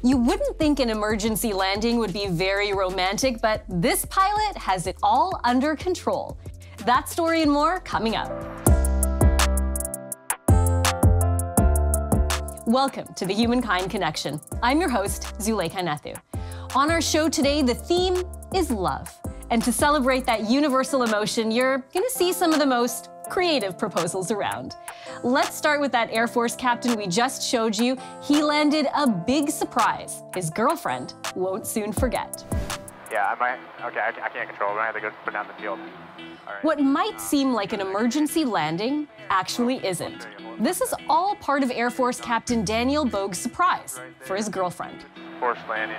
You wouldn't think an emergency landing would be very romantic, but this pilot has it all under control. That story and more coming up. Welcome to the Humankind Connection. I'm your host, Zuleika Nethu. On our show today, the theme is love. And to celebrate that universal emotion, you're gonna see some of the most creative proposals around. Let's start with that Air Force captain we just showed you. He landed a big surprise his girlfriend won't soon forget. Yeah, I can't control it. I have to go put down the field. All right. What might seem like an emergency landing actually isn't. This is all part of Air Force Captain Daniel Bogue's surprise for his girlfriend. Forced landing.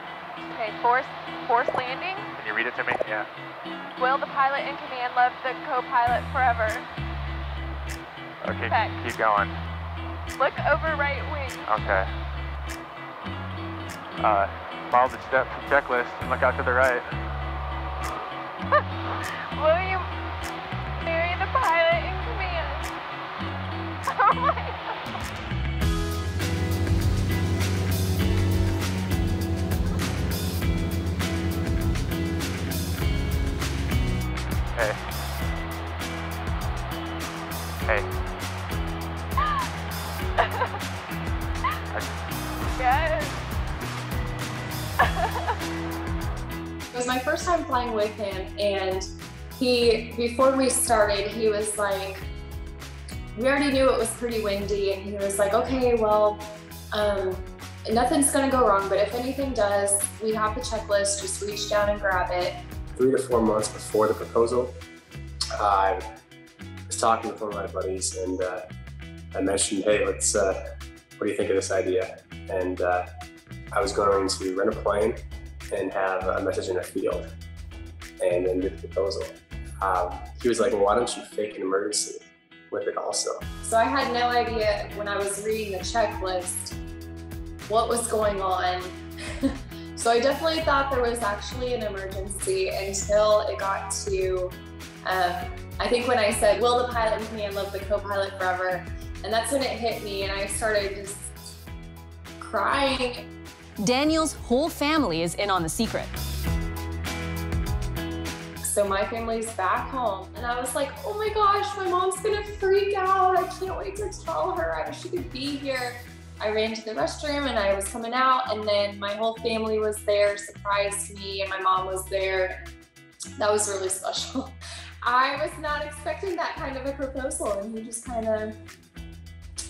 Okay, forced landing. Can you read it to me? Yeah. Will the pilot in command love the co-pilot forever? Okay, Check. keep going. Look over right wing. Okay. Follow the step checklist and look out to the right. Will you marry the pilot in command? Oh my God. Hey. Hey. Yes. It was my first time flying with him, and before we started, he was like, we already knew it was pretty windy, and he was like, okay, well, nothing's gonna go wrong, but if anything does, we have the checklist, just reach down and grab it. 3 to 4 months before the proposal, I was talking with one of my buddies, and I mentioned, hey, let's, what do you think of this idea? And I was going to rent a plane and have a message in a field, and then do the proposal. He was like, well, why don't you fake an emergency with it also? So I had no idea when I was reading the checklist what was going on. So I definitely thought there was actually an emergency until it got to, I think when I said, will the pilot in command love the co-pilot forever? And that's when it hit me, and I started just crying. Daniel's whole family is in on the secret. So my family's back home, and I was like, oh my gosh, my mom's gonna freak out. I can't wait to tell her. I wish she could be here. I ran to the restroom and I was coming out, and then my whole family was there, surprised me, and my mom was there. That was really special. I was not expecting that kind of a proposal, and he just kind of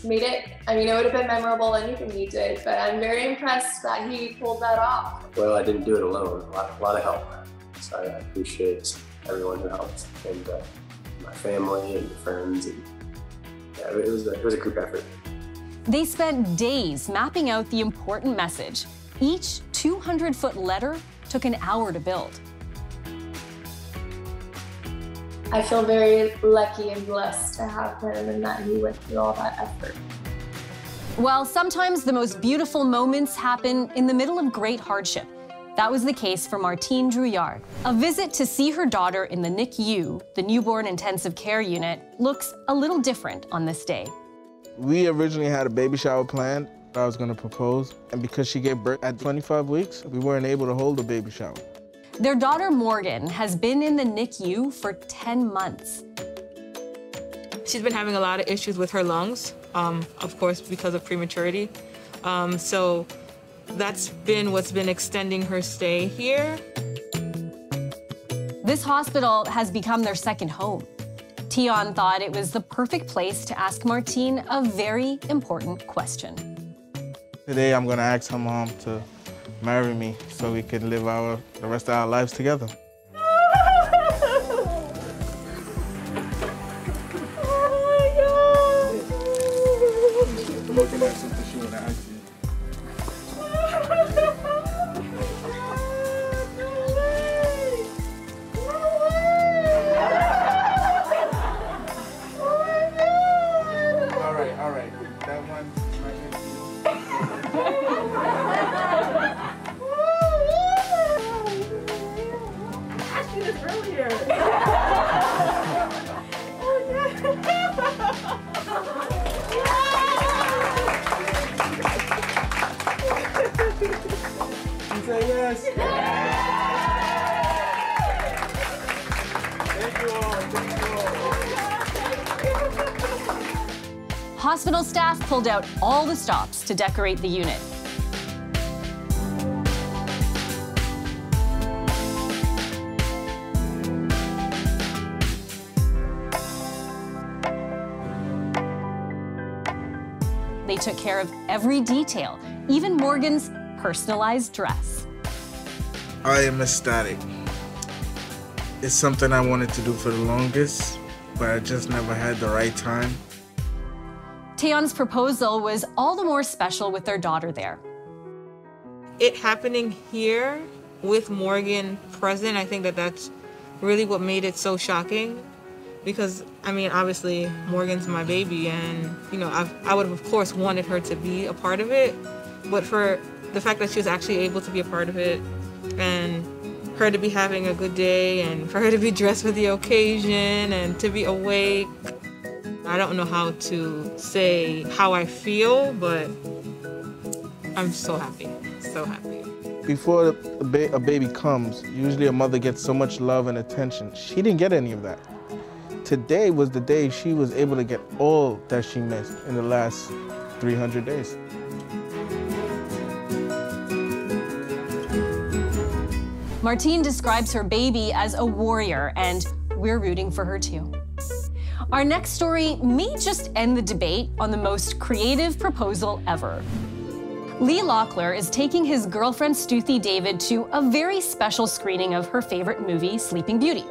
made it. I mean, it would have been memorable anything he did, but I'm very impressed that he pulled that off. Well, I didn't do it alone, a lot of help. So I appreciate everyone who helped, and my family and friends, and yeah, it was a group effort. They spent days mapping out the important message. Each 200-foot letter took an hour to build. I feel very lucky and blessed to have him, and that he went through all that effort. While sometimes the most beautiful moments happen in the middle of great hardship, that was the case for Martine Drewyard. A visit to see her daughter in the NICU, the Newborn Intensive Care Unit, looks a little different on this day. We originally had a baby shower planned that I was going to propose, and because she gave birth at 25 weeks, we weren't able to hold a baby shower. Their daughter Morgan has been in the NICU for 10 months. She's been having a lot of issues with her lungs, of course, because of prematurity. So that's been what's been extending her stay here. This hospital has become their second home. Tion thought it was the perfect place to ask Martine a very important question. Today I'm going to ask her mom to marry me so we can live the rest of our lives together. I'm looking at something she want to ask you. All right. That one right here. say yes. Thank you all. Thank you all. Hospital staff pulled out all the stops to decorate the unit. They took care of every detail, even Morgan's personalized dress. I am ecstatic. It's something I wanted to do for the longest, but I just never had the right time. Taeyeon's proposal was all the more special with their daughter there. It happening here with Morgan present, I think that that's really what made it so shocking. Because, I mean, obviously, Morgan's my baby, and, you know, I would have, of course, wanted her to be a part of it. But for the fact that she was actually able to be a part of it, and her to be having a good day, and for her to be dressed for the occasion, and to be awake, I don't know how to say how I feel, but I'm so happy, so happy. Before a baby comes, usually a mother gets so much love and attention. She didn't get any of that. Today was the day she was able to get all that she missed in the last 300 days. Martine describes her baby as a warrior, and we're rooting for her too. Our next story may just end the debate on the most creative proposal ever. Lee Locklear is taking his girlfriend Stuthi David to a very special screening of her favorite movie, Sleeping Beauty.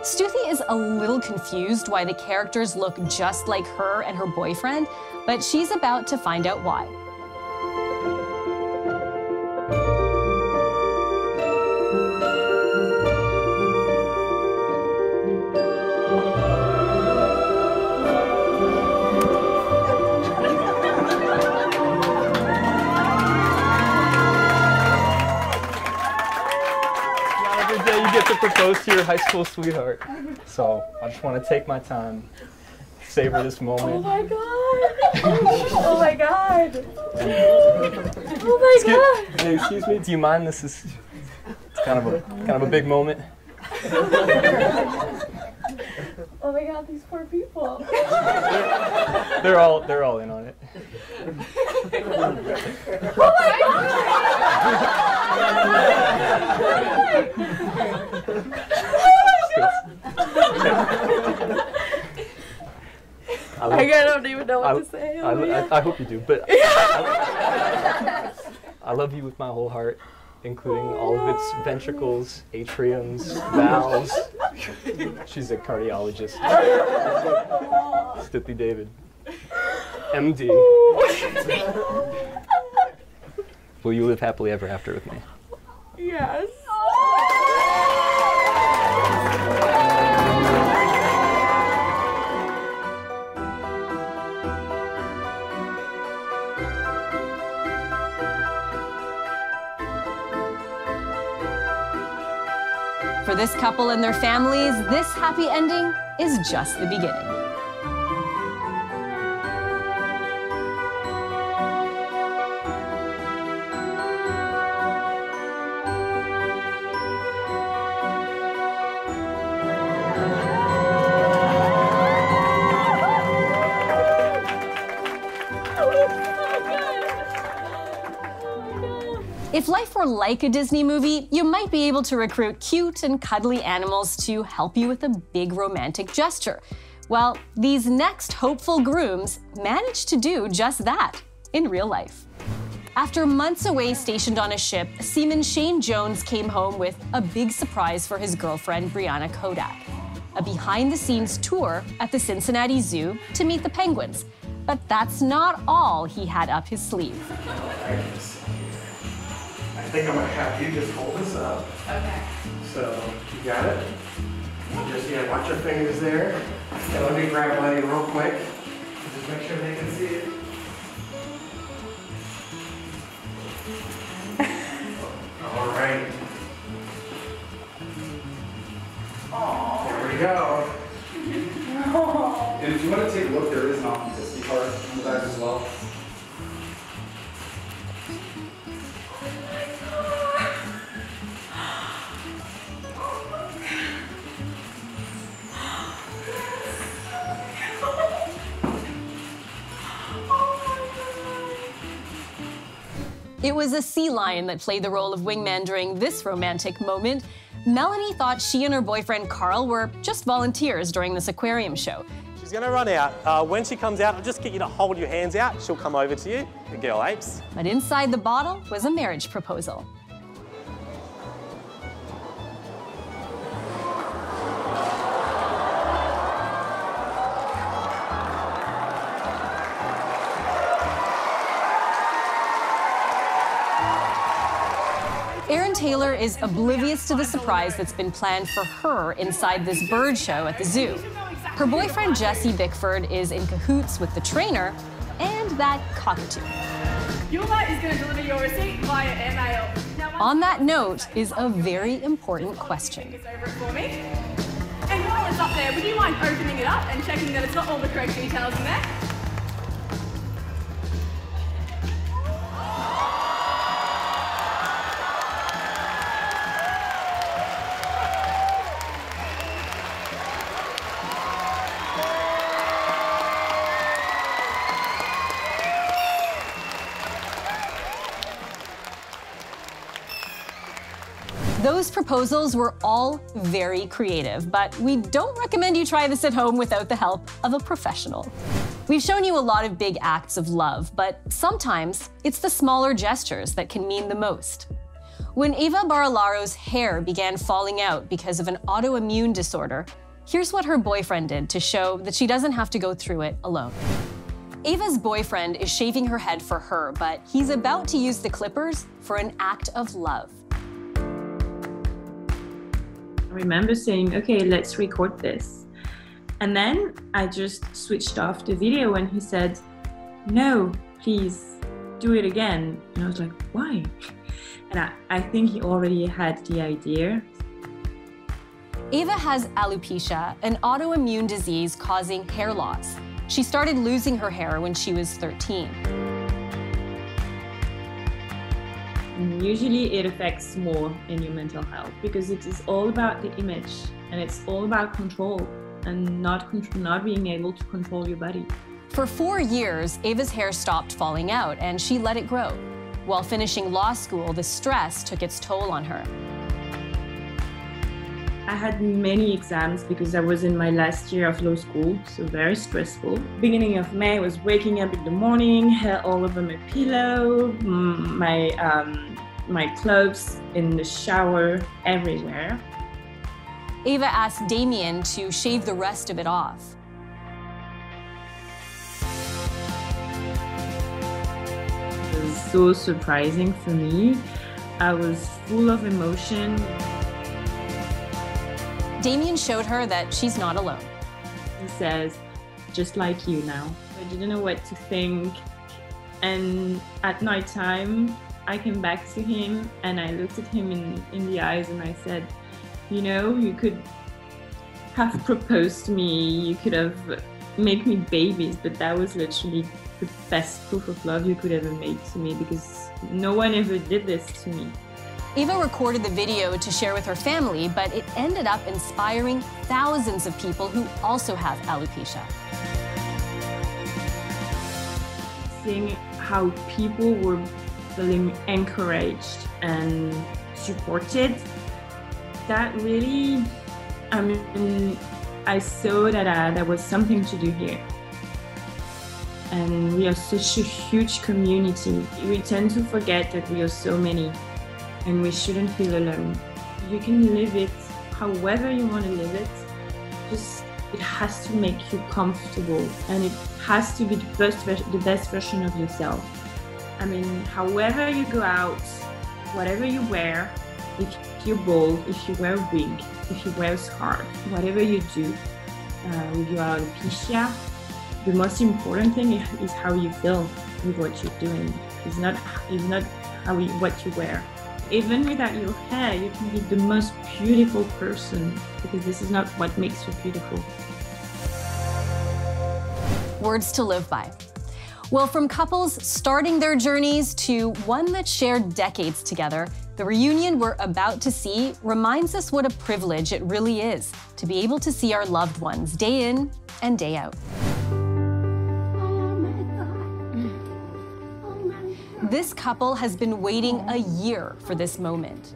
Stuthi is a little confused why the characters look just like her and her boyfriend, but she's about to find out why. To propose to your high school sweetheart. So I just want to take my time, savor this moment. Oh my god! Oh my god! Oh my god! Hey, excuse me, do you mind? This is kind of a big moment. Oh my god, these poor people. They're all in on it. Oh my god! I don't even know what to say. I hope you do, but I love you with my whole heart, including all of its ventricles, atriums, valves. She's a cardiologist. Stuthi David, MD. Will you live happily ever after with me? Yes. For this couple and their families, this happy ending is just the beginning. If life were like a Disney movie, you might be able to recruit cute and cuddly animals to help you with a big romantic gesture. Well, these next hopeful grooms managed to do just that in real life. After months away stationed on a ship, seaman Shane Jones came home with a big surprise for his girlfriend, Brianna Kodak. A behind-the-scenes tour at the Cincinnati Zoo to meet the penguins. But that's not all he had up his sleeve. I think I'm gonna have you just hold this up. Okay. So, you got it? Just, watch your fingers there. And let me grab Lenny real quick. Just make sure they can see it. It was a sea lion that played the role of wingman during this romantic moment. Melanie thought she and her boyfriend Carl were just volunteers during this aquarium show. She's going to run out. When she comes out, I'll just get you to hold your hands out. She'll come over to you. Good girl, apes. But inside the bottle was a marriage proposal. Erin Taylor is oblivious to the surprise that's been planned for her inside this bird show at the zoo. Her boyfriend Jesse Bickford is in cahoots with the trainer and that cockatoo. Your mate is going to deliver your receipt via airmail. On that note is a very important question. Over it for me. And while it's up there, would you mind opening it up and checking that it's got all the correct details in there? Those proposals were all very creative, but we don't recommend you try this at home without the help of a professional. We've shown you a lot of big acts of love, but sometimes it's the smaller gestures that can mean the most. When Eva Barilaro's hair began falling out because of an autoimmune disorder, here's what her boyfriend did to show that she doesn't have to go through it alone. Ava's boyfriend is shaving her head for her, but he's about to use the clippers for an act of love. I remember saying, okay, let's record this. And then I just switched off the video and he said, no, please do it again. And I was like, why? And I think he already had the idea. Ava has alopecia, an autoimmune disease causing hair loss. She started losing her hair when she was 13. Usually it affects more in your mental health because it is all about the image and it's all about control and not being able to control your body. For 4 years, Ava's hair stopped falling out and she let it grow. While finishing law school, the stress took its toll on her. I had many exams because I was in my last year of law school, so very stressful. Beginning of May, I was waking up in the morning, hair all over my pillow, my clothes in the shower, everywhere. Ava asked Damien to shave the rest of it off. It was so surprising for me. I was full of emotion. Damien showed her that she's not alone. He says, just like you now. I didn't know what to think. And at night time, I came back to him and I looked at him in the eyes and I said, you know, you could have proposed to me, you could have made me babies, but that was literally the best proof of love you could ever make to me because no one ever did this to me. Eva recorded the video to share with her family, but it ended up inspiring thousands of people who also have alopecia. Seeing how people were feeling encouraged and supported, that really, I mean, I saw that there was something to do here. And we are such a huge community. We tend to forget that we are so many. And we shouldn't feel alone. You can live it however you want to live it. Just, it has to make you comfortable and it has to be the best version of yourself. I mean, however you go out, whatever you wear, if you're bald, if you wear a wig, if you wear a scarf, whatever you do with your alopecia, the most important thing is how you feel with what you're doing. It's not what you wear. Even without your hair, you can be the most beautiful person because this is not what makes you beautiful. Words to live by. Well, from couples starting their journeys to one that shared decades together, the reunion we're about to see reminds us what a privilege it really is to be able to see our loved ones day in and day out. This couple has been waiting a year for this moment.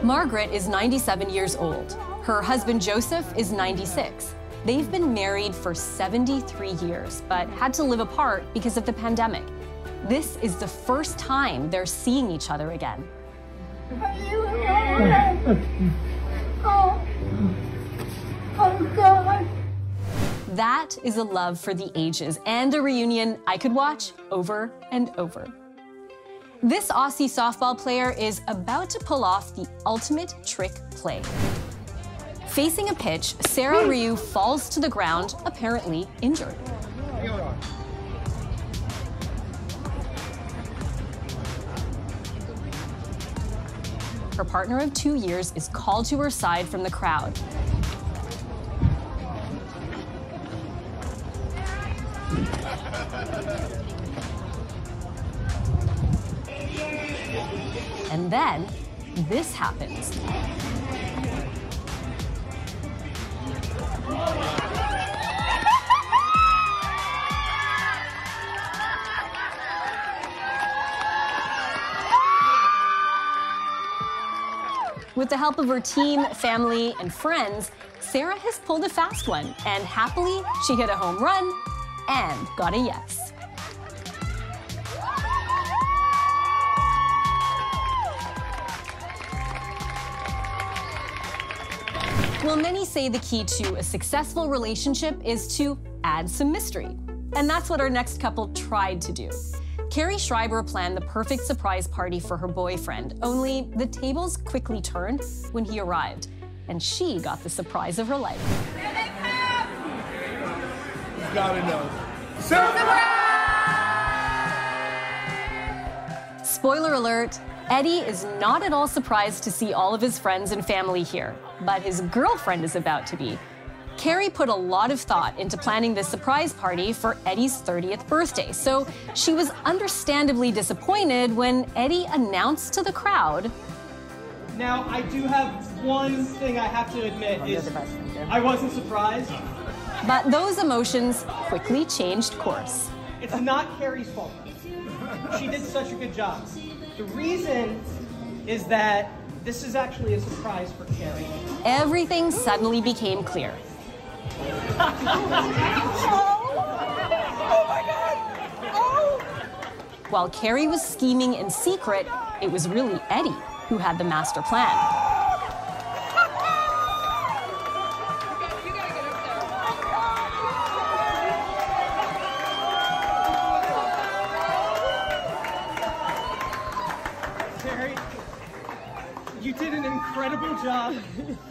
Margaret is 97 years old. Her husband Joseph is 96. They've been married for 73 years, but had to live apart because of the pandemic. This is the first time they're seeing each other again. That is a love for the ages and a reunion I could watch over and over. This Aussie softball player is about to pull off the ultimate trick play. Facing a pitch, Sarah Ryu falls to the ground, apparently injured. Her partner of 2 years is called to her side from the crowd. And then, this happens. With the help of her team, family, and friends, Sarah has pulled a fast one, and happily, she hit a home run and got a yes. Well, many say the key to a successful relationship is to add some mystery. And that's what our next couple tried to do. Carrie Schreiber planned the perfect surprise party for her boyfriend, only the tables quickly turned when he arrived, and she got the surprise of her life. Here they come! You gotta know. Surprise! Spoiler alert, Eddie is not at all surprised to see all of his friends and family here, but his girlfriend is about to be. Carrie put a lot of thought into planning this surprise party for Eddie's 30th birthday, so she was understandably disappointed when Eddie announced to the crowd, "Now, I do have one thing I have to admit is I wasn't surprised." But those emotions quickly changed course. It's not Carrie's fault. She did such a good job. The reason is that this is actually a surprise for Carrie. Everything suddenly became clear. Oh my God! Oh! While Carrie was scheming in secret, it was really Eddie who had the master plan. You did an incredible job,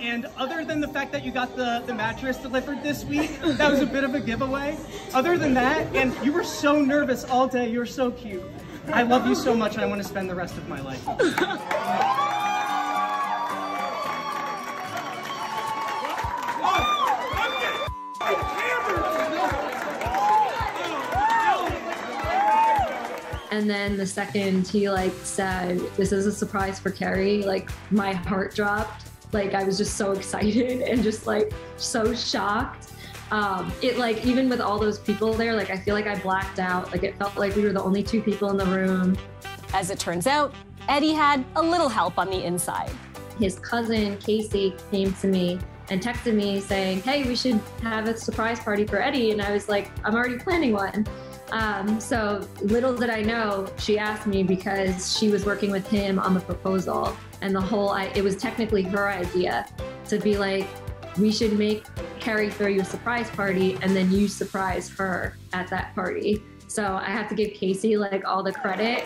and other than the fact that you got the mattress delivered this week, that was a bit of a giveaway. Other than that, and you were so nervous all day, you were so cute. I love you so much, and I want to spend the rest of my life. And then the second he said, "This is a surprise for Carrie," my heart dropped. I was just so excited and just so shocked. Even with all those people there, I feel like I blacked out. It felt like we were the only two people in the room. As it turns out, Eddie had a little help on the inside. His cousin, Casey, came to me and texted me saying, "Hey, we should have a surprise party for Eddie." And I was like, "I'm already planning one." So little did I know, she asked me because she was working with him on the proposal, and it was technically her idea to be like, "We should make Carrie throw you a surprise party and then you surprise her at that party." So I have to give Casey all the credit.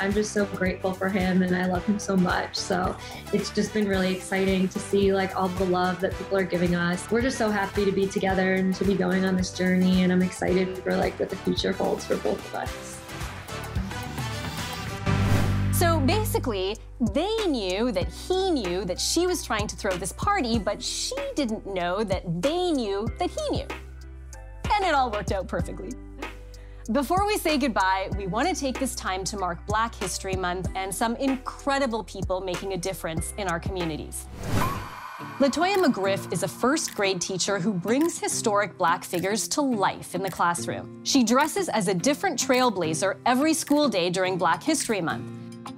I'm just so grateful for him and I love him so much. So it's just been really exciting to see like all the love that people are giving us. We're just so happy to be together and to be going on this journey, and I'm excited for like what the future holds for both of us. So basically, they knew that he knew that she was trying to throw this party, but she didn't know that they knew that he knew. And it all worked out perfectly. Before we say goodbye, we want to take this time to mark Black History Month and some incredible people making a difference in our communities. Latoya McGriff is a first-grade teacher who brings historic Black figures to life in the classroom. She dresses as a different trailblazer every school day during Black History Month.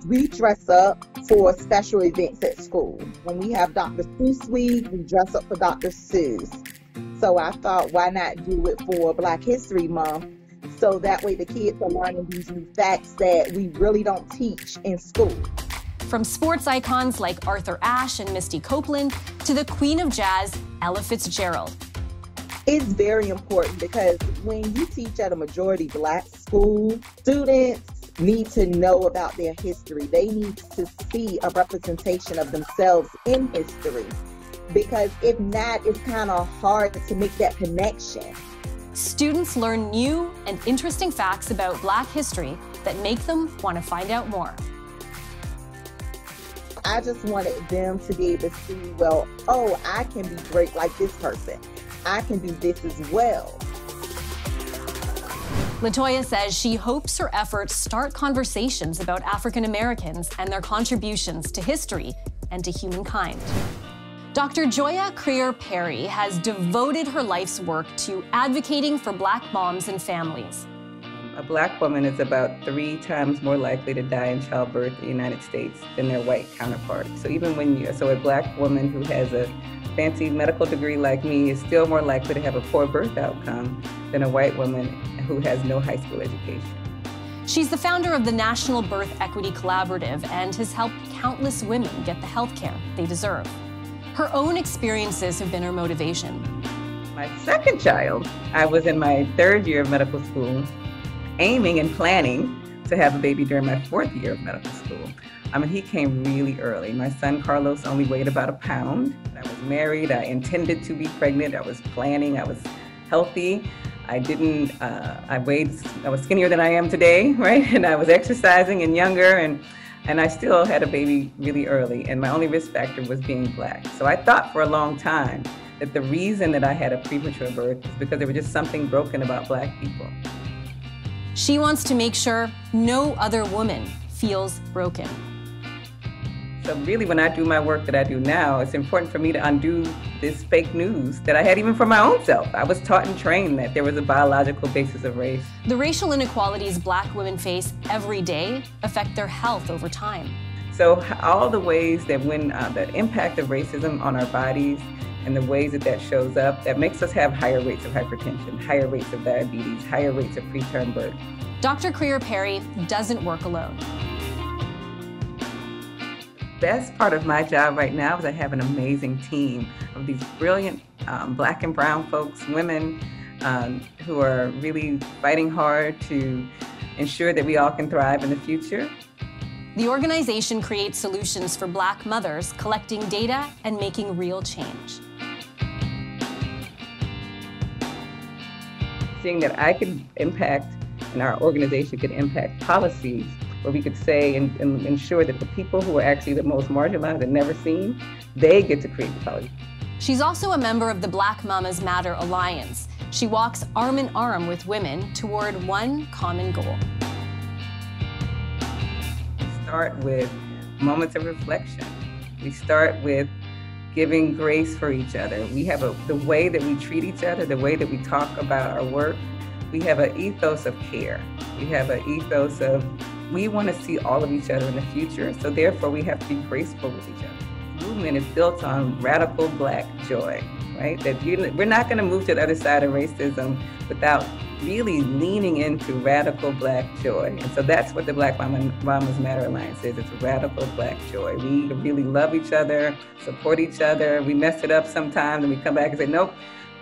We dress up for special events at school. When we have Dr. Seuss Week, we dress up for Dr. Seuss. So I thought, why not do it for Black History Month? So that way the kids are learning these new facts that we really don't teach in school. From sports icons like Arthur Ashe and Misty Copeland to the Queen of Jazz, Ella Fitzgerald. It's very important because when you teach at a majority Black school, students need to know about their history. They need to see a representation of themselves in history, because if not, it's kind of hard to make that connection. Students learn new and interesting facts about Black history that make them want to find out more. I just wanted them to be able to see, well, oh, I can be great like this person. I can do this as well. Latoya says she hopes her efforts start conversations about African Americans and their contributions to history and to humankind. Dr. Joya Creer-Perry has devoted her life's work to advocating for Black moms and families. A Black woman is about 3 times more likely to die in childbirth in the United States than their white counterparts. So even when a Black woman who has a fancy medical degree like me is still more likely to have a poor birth outcome than a white woman who has no high school education. She's the founder of the National Birth Equity Collaborative and has helped countless women get the health care they deserve. Her own experiences have been her motivation. My second child, I was in my 3rd year of medical school, aiming and planning to have a baby during my 4th year of medical school. He came really early. My son Carlos only weighed about 1 pound. I was married, I intended to be pregnant, I was planning, I was healthy. I was skinnier than I am today, right? And I was exercising and younger, and I still had a baby really early, and my only risk factor was being Black. So I thought for a long time that the reason that I had a premature birth is because there was just something broken about Black people. She wants to make sure no other woman feels broken. So really, when I do my work that I do now, it's important for me to undo this fake news that I had even for my own self. I was taught and trained that there was a biological basis of race. The racial inequalities Black women face every day affect their health over time. So all the ways that the impact of racism on our bodies and the ways that shows up, that makes us have higher rates of hypertension, higher rates of diabetes, higher rates of preterm birth. Dr. Creer-Perry doesn't work alone. Best part of my job right now is I have an amazing team of these brilliant Black and brown folks, women who are really fighting hard to ensure that we all can thrive in the future. The organization creates solutions for Black mothers, collecting data and making real change. Seeing that I could impact, and our organization could impact policies where we could say and ensure that the people who are actually the most marginalized and never seen, they get to create the policy. She's also a member of the Black Mamas Matter Alliance. She walks arm in arm with women toward one common goal. We start with moments of reflection. We start with giving grace for each other. We have the way that we treat each other, the way that we talk about our work. We have an ethos of care. We have an ethos of we want to see all of each other in the future, so therefore we have to be graceful with each other. The movement is built on radical Black joy, right? That we're not going to move to the other side of racism without really leaning into radical Black joy. And so that's what the Black Mamas Matter Alliance is. It's radical Black joy. We really love each other, support each other. We mess it up sometimes and we come back and say, nope,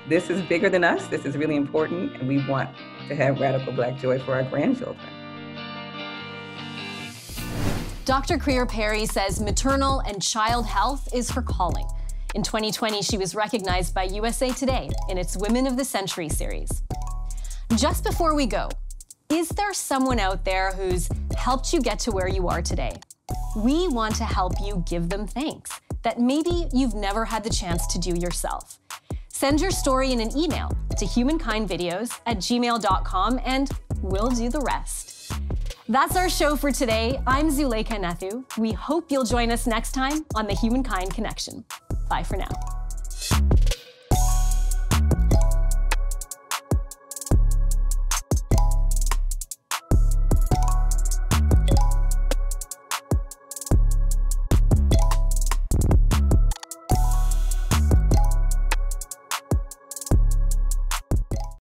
this is bigger than us. This is really important. And we want to have radical Black joy for our grandchildren. Dr. Creer-Perry says maternal and child health is her calling. In 2020, she was recognized by USA Today in its Women of the Century series. Just before we go, is there someone out there who's helped you get to where you are today? We want to help you give them thanks that maybe you've never had the chance to do yourself. Send your story in an email to humankindvideos@gmail.com and we'll do the rest. That's our show for today. I'm Zuleika Nethu. We hope you'll join us next time on the Humankind Connection. Bye for now.